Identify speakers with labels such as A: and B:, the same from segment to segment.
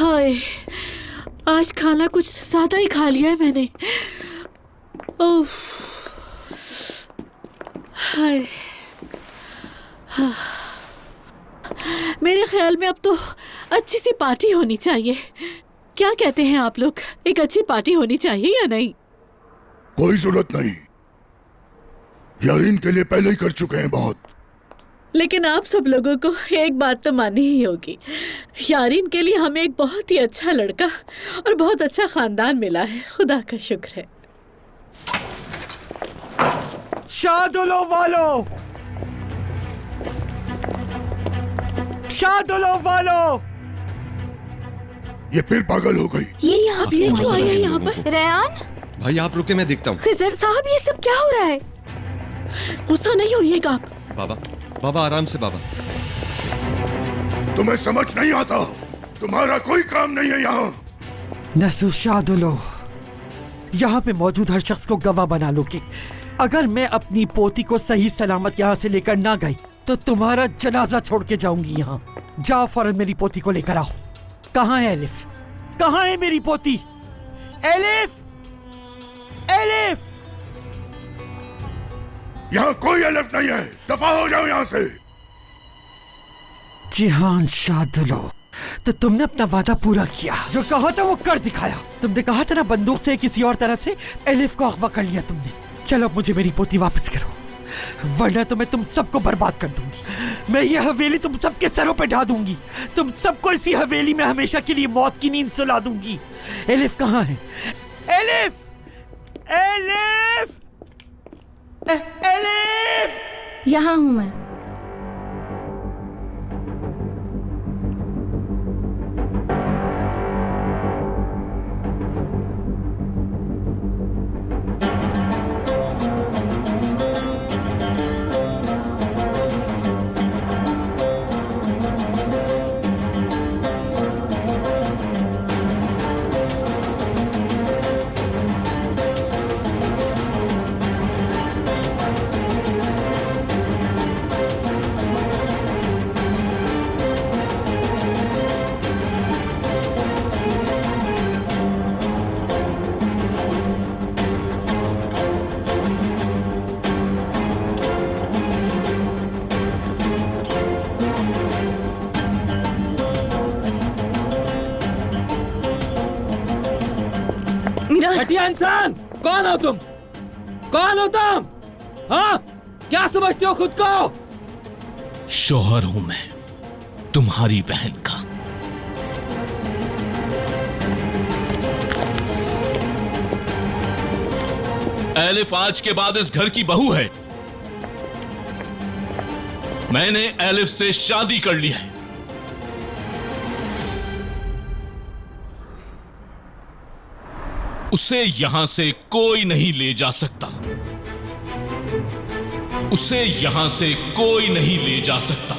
A: हाय, आज खाना कुछ ज्यादा ही खा लिया है मैंने। उफ, हाय। हाँ। मेरे ख्याल में अब तो अच्छी सी पार्टी होनी चाहिए। क्या कहते हैं आप लोग, एक अच्छी पार्टी होनी चाहिए या नहीं?
B: कोई जरूरत नहीं, यारीन के लिए पहले ही कर चुके हैं बहुत।
A: लेकिन आप सब लोगों को एक बात तो माननी ही होगी, यारीन के लिए हमें एक बहुत ही अच्छा लड़का और बहुत अच्छा खानदान मिला है। खुदा का शुक्र है।
C: शादुलो वालो, शादुलो वालो।
B: ये फिर पागल हो गई।
A: ये आप ये क्यों आए हैं यहाँ पर?
D: रेहान
E: भाई आप रुके, मैं देखता हूँ।
D: खिजर साहब, ये सब क्या हो रहा है?
A: गुस्सा नहीं होइएगा आप।
E: बाबा बाबा आराम से बाबा।
B: तुम्हें समझ नहीं आता, तुम्हारा कोई काम नहीं है यहाँ।
C: नसु शादुलो, यहाँ पे मौजूद हर शख्स को गवाह बना लो कि अगर मैं अपनी पोती को सही सलामत यहाँ से लेकर ना गई तो तुम्हारा जनाजा छोड़ के जाऊंगी यहाँ। जाओ फौरन मेरी पोती को लेकर आओ। कहाँ है एलिफ? कहाँ है मेरी पोती? Elif, elif.
B: यहाँ कोई एलिफ नहीं है, दफा हो जाओ यहाँ से।
C: जिहान शादुलो, तो तुमने अपना वादा पूरा किया, जो कहा था वो कर दिखाया। तुमने कहा था ना बंदूक से किसी और तरह से एलिफ को अगवा कर लिया तुमने। चलो अब मुझे मेरी पोती वापस करो, वरना तो मैं तुम सबको बर्बाद कर दूंगी। मैं ये हवेली तुम सबके सरों पे ढा दूंगी। तुम सबको इसी हवेली में हमेशा के लिए मौत की नींद सुला दूंगी। एलिफ कहाँ है? Elif, elif, elif.
D: यहाँ हूँ मैं।
F: घटिया इंसान, कौन हो तुम? कौन हो तुम? हाँ, क्या समझते हो खुद को?
G: शौहर हूं मैं तुम्हारी बहन का। एलिफ आज के बाद इस घर की बहू है। मैंने एलिफ से शादी कर ली है। उसे यहां से कोई नहीं ले जा सकता। उसे यहां से कोई नहीं ले जा सकता।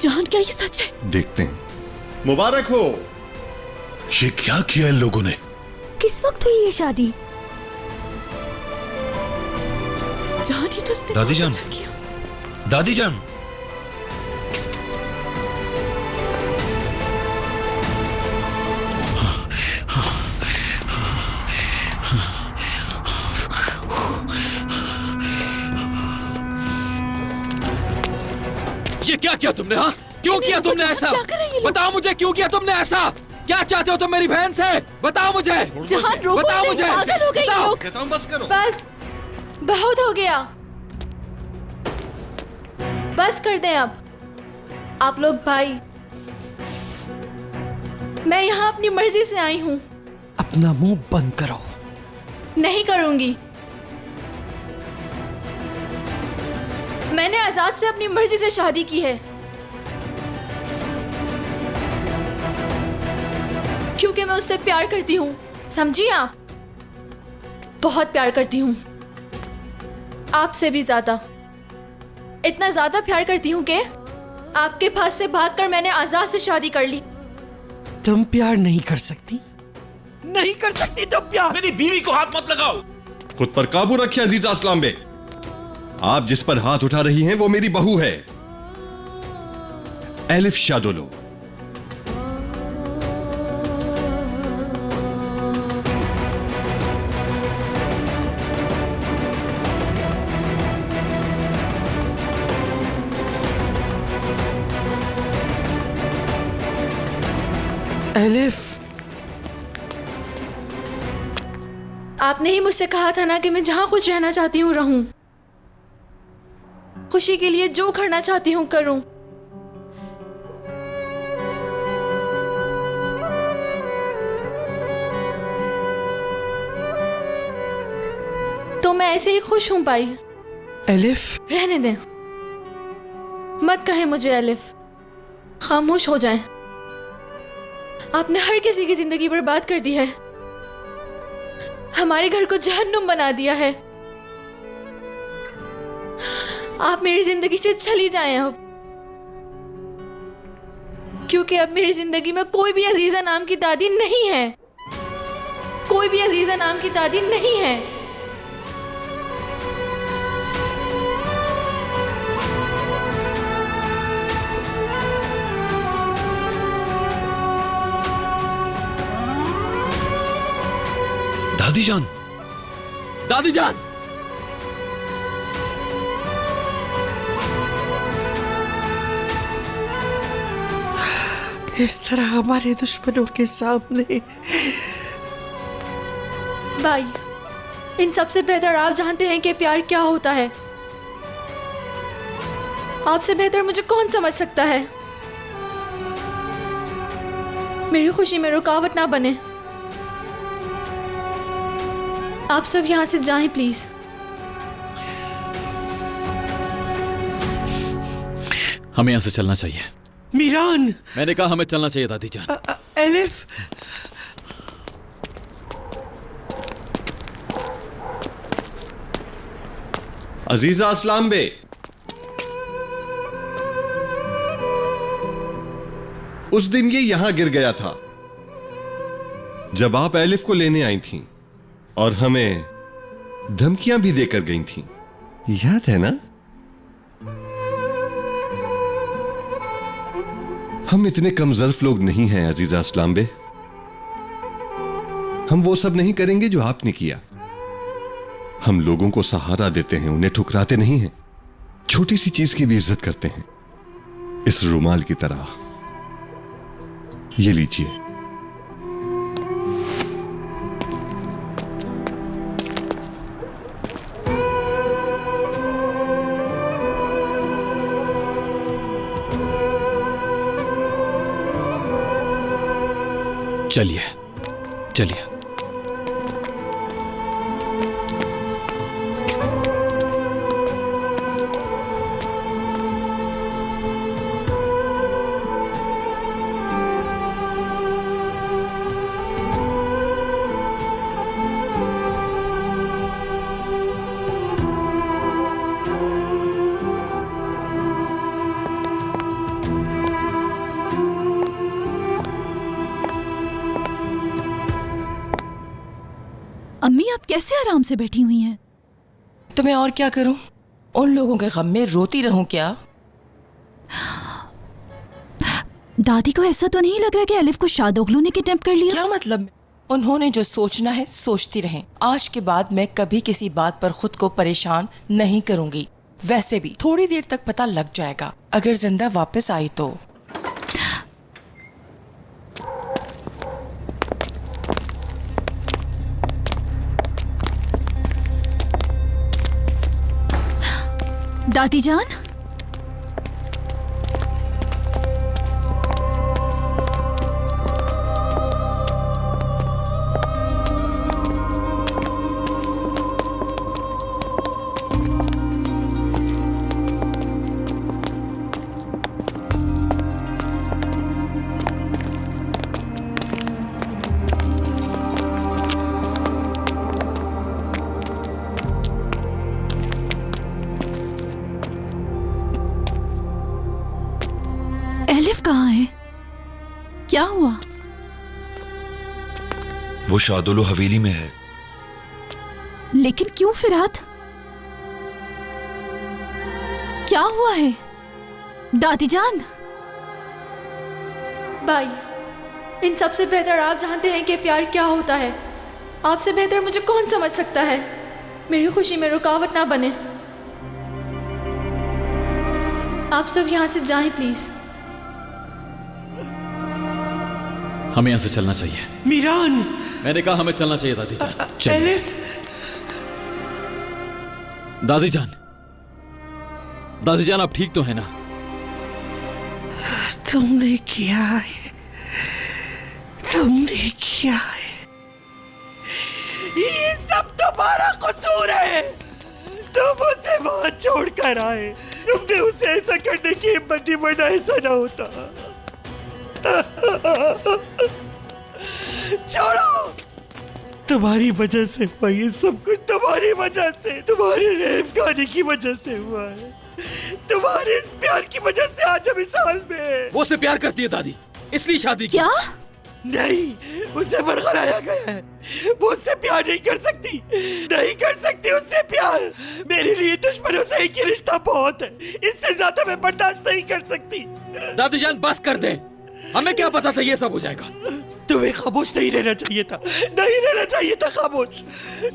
A: जान, क्या ये सच है?
B: देखते हैं।
H: मुबारक हो।
B: ये क्या किया इन लोगों ने?
D: किस वक्त हुई ये शादी?
A: जान, ही तो उसने
G: दादी
A: बहुत
G: जान।
A: अच्छा किया।
G: दादी जान,
F: ये क्या किया तुमने? हाँ, क्यों किया तुमने ऐसा?
A: क्या कर रहे हैं ये लोग?
F: बताओ मुझे, क्यों किया तुमने ऐसा? क्या चाहते हो तुम मेरी बहन से? बताओ मुझे।
A: जहान, रोको
F: बताओ
A: इन्हें,
F: मुझे।
A: पागल हो गए ये
F: बताओ।
A: लोग।
B: कहता हूं बस करो।
D: बस, बहुत हो गया। बस कर दें अब। आप लोग भाई, मैं यहाँ अपनी मर्जी से आई हूँ।
C: अपना मुंह बंद करो।
D: नहीं करूंगी। मैंने आजाद से अपनी मर्जी से शादी की है। क्योंकि मैं उससे प्यार करती हूँ, समझी आप? बहुत प्यार करती हूँ, आपसे भी ज्यादा। इतना ज्यादा प्यार करती हूँ कि आपके पास से भागकर मैंने आजाद से शादी कर ली।
C: तुम प्यार नहीं कर सकती, नहीं कर सकती तुम प्यार।
G: मेरी बीवी को हाथ मत लगाओ।
E: खुद पर काबू रखिए अजीजा अस्लाम बे। आप जिस पर हाथ उठा रही हैं वो मेरी बहू है, एलिफ शादोलो।
C: एलिफ,
D: आपने ही मुझसे कहा था ना कि मैं जहां कुछ रहना चाहती हूँ रहूं, खुशी के लिए जो करना चाहती हूँ करूं। तो मैं ऐसे ही खुश हूं पाई।
C: एलिफ,
D: रहने दें, मत कहें मुझे एलिफ, खामोश हो जाएं। आपने हर किसी की जिंदगी बर्बाद कर दी है, हमारे घर को जहन्नुम बना दिया है। आप मेरी जिंदगी से चली जाएं अब, क्योंकि अब मेरी जिंदगी में कोई भी अजीजा नाम की दादी नहीं है, कोई भी अजीजा नाम की दादी नहीं है।
F: दादी जान, दादी जान,
C: इस तरह हमारे दुश्मनों के सामने।
D: भाई, इन सबसे बेहतर आप जानते हैं कि प्यार क्या होता है। आपसे बेहतर मुझे कौन समझ सकता है। मेरी खुशी में रुकावट ना बने। आप सब यहां से जाएं प्लीज।
F: हमें यहां से चलना चाहिए।
C: मीरान,
F: मैंने कहा हमें चलना चाहिए दादी जान।
C: एलिफ,
E: अजीजा अस्लाम बे, उस दिन ये यहां गिर गया था जब आप एलिफ को लेने आई थीं और हमें धमकियां भी देकर गई थीं, याद है ना? हम इतने कमजोर लोग नहीं हैं अजीजा अस्लाम बे। हम वो सब नहीं करेंगे जो आपने किया। हम लोगों को सहारा देते हैं, उन्हें ठुकराते नहीं हैं। छोटी सी चीज की भी इज्जत करते हैं, इस रुमाल की तरह। ये लीजिए।
F: चलिए चलिए।
H: अम्मी, आप कैसे आराम से बैठी हुई हैं?
I: तो मैं और क्या करूं? उन लोगों के गम में रोती रहूं क्या?
H: दादी को ऐसा तो नहीं लग रहा कि एलिफ को शादोगलू ने किडनैप कर लिया?
I: क्या मतलब? उन्होंने जो सोचना है सोचती रहें। आज के बाद मैं कभी किसी बात पर खुद को परेशान नहीं करूंगी। वैसे भी थोड़ी देर तक पता लग जाएगा, अगर जिंदा वापस आई तो।
H: दादी जान,
J: वो शादुलो हवेली में है।
H: लेकिन क्यों फिरहाद? क्या हुआ है दादी जान?
D: भाई, इन सबसे बेहतर आप जानते हैं कि प्यार क्या होता है। आपसे बेहतर मुझे कौन समझ सकता है। मेरी खुशी में रुकावट ना बने। आप सब यहाँ से जाएं प्लीज।
F: हमें यहाँ से चलना चाहिए।
C: मीरान,
F: मैंने कहा हमें चलना चाहिए दादी जान। चलिए।
C: एलिफ,
F: दादी जान, दादी जान आप ठीक तो है ना?
C: तुमने किया है, तुमने किया है, ये सब तुम्हारा कसूर है। तुम उसे वहां छोड़कर आए। तुमने उसे ऐसा करने की हिम्मत नहीं, वरना ऐसा ना होता। छोड़ो, तुम्हारी वजह से हुआ ये सब कुछ। तुम्हारी वजह से, तुम्हारे रहम खाने की वजह से हुआ है। तुम्हारे इस प्यार की वजह से आज हम इस हाल में हैं।
F: वो से प्यार करती है दादी, इसलिए शादी की।
H: क्या?
C: नहीं, उसे बरगलाया गया है। वो उससे प्यार नहीं कर सकती, नहीं कर सकती उससे प्यार। मेरे लिए दुश्मनों से एक ही रिश्ता बहुत है, इससे ज्यादा मैं बर्दाश्त नहीं कर सकती।
F: दादी जान बस कर दे, हमें क्या पता था ये सब हो जाएगा।
C: तुम्हें खामोश नहीं रहना चाहिए था, नहीं रहना चाहिए था खामोश।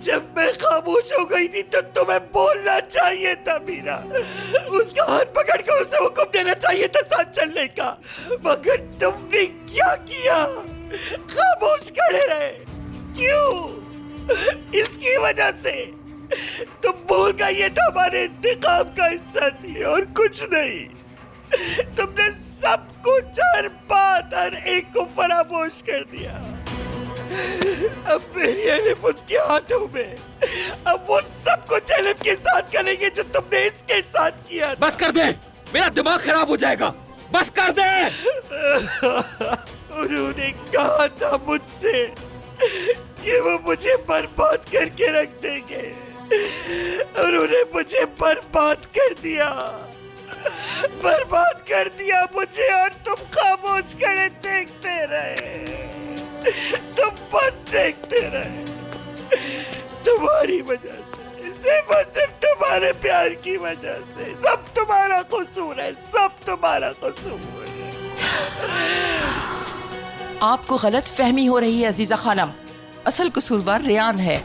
C: जब मैं खामोश हो गई थी तो तुम्हें बोलना चाहिए था मीरा। उसका हाथ पकड़ कर उसे हुक्म देना चाहिए था साथ चलने का, मगर तुमने क्या किया? खामोश खड़े रहे। क्यों? इसकी वजह से तुम भूल गई ये तो हमारे इंतकाम का हिस्सा थी और कुछ नहीं। तुमने सब कुछ, हर बात, हर एक को फरामोश कर दिया। अब मेरी एलिफ उनके हाथों में। अब वो सब कुछ एलिफ के साथ करेंगे जो तुमने इसके साथ किया।
F: बस कर दे, मेरा दिमाग खराब हो जाएगा। बस कर दे।
C: उन्होंने कहा था मुझसे कि वो मुझे बर्बाद करके रख देंगे। उन्होंने मुझे बर्बाद कर दिया, बर्बाद कर दिया मुझे, और तुम खामोश खड़े देखते रहे। तुम बस देखते रहे। तुम्हारी वजह से, सिर्फ और सिर्फ तुम्हारे प्यार की वजह से। सब तुम्हारा कसूर है, सब तुम्हारा कसूर है।
I: आपको गलत फहमी हो रही है अजीजा खानम। असल कसूरवार रेयान है।